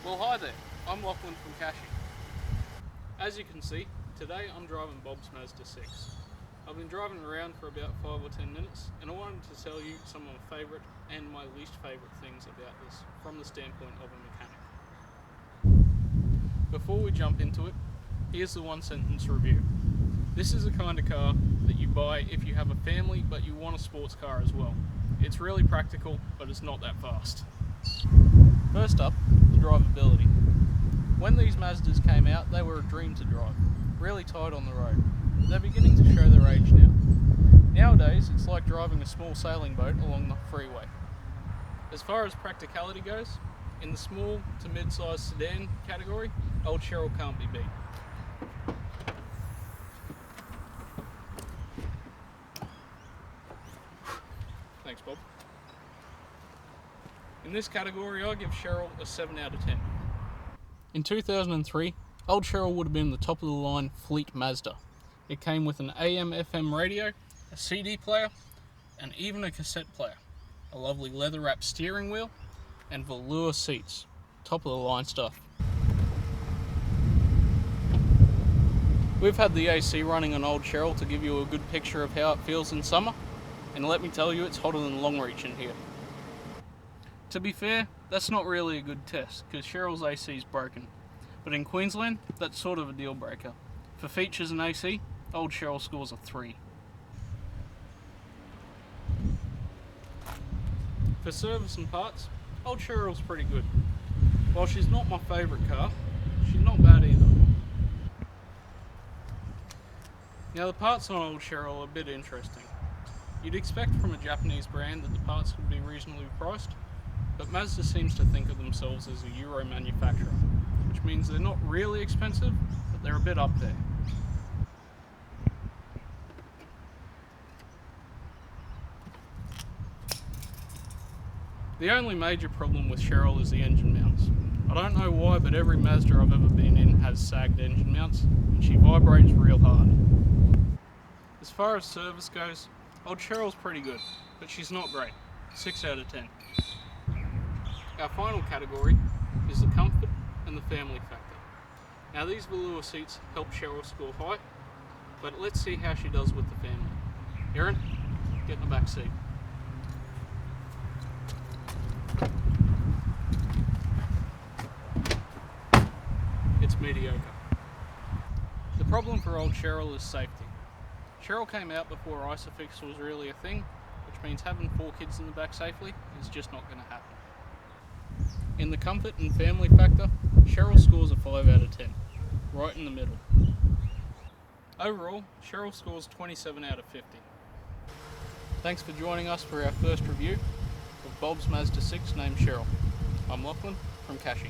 Well, hi there, I'm Lachlan from Kashy. As you can see, today I'm driving Bob's Mazda 6. I've been driving around for about 5 or 10 minutes and I wanted to tell you some of my favourite and my least favourite things about this from the standpoint of a mechanic. Before we jump into it, here's the one sentence review. This is the kind of car that you buy if you have a family but you want a sports car as well. It's really practical, but it's not that fast. First up, the drivability. When these Mazdas came out, they were a dream to drive, really tight on the road. They're beginning to show their age now. Nowadays, it's like driving a small sailing boat along the freeway. As far as practicality goes, in the small to mid-sized sedan category, old Cheryl can't be beat. Thanks, Bob. In this category, I give Cheryl a 7 out of 10. In 2003, old Cheryl would have been the top of the line fleet Mazda. It came with an AM/FM radio, a CD player, and even a cassette player, a lovely leather-wrapped steering wheel, and velour seats. Top of the line stuff. We've had the AC running on old Cheryl to give you a good picture of how it feels in summer, and let me tell you, it's hotter than Longreach in here. To be fair, that's not really a good test, because Cheryl's AC is broken. But in Queensland, that's sort of a deal breaker. For features and AC, old Cheryl scores a 3. For service and parts, old Cheryl's pretty good. While she's not my favourite car, she's not bad either. Now the parts on old Cheryl are a bit interesting. You'd expect from a Japanese brand that the parts would be reasonably priced, but Mazda seems to think of themselves as a Euro manufacturer, which means they're not really expensive, but they're a bit up there. The only major problem with Cheryl is the engine mounts. I don't know why, but every Mazda I've ever been in has sagged engine mounts, and she vibrates real hard. As far as service goes, old Cheryl's pretty good, but she's not great. 6 out of 10. Our final category is the comfort and the family factor. Now these velour seats help Cheryl score high, but let's see how she does with the family. Erin, get in the back seat. It's mediocre. The problem for old Cheryl is safety. Cheryl came out before Isofix was really a thing, which means having 4 kids in the back safely is just not going to happen. In the comfort and family factor, Cheryl scores a 5 out of 10, right in the middle. Overall, Cheryl scores 27 out of 50. Thanks for joining us for our first review of Bob's Mazda 6 named Cheryl. I'm Lachlan from Kashy.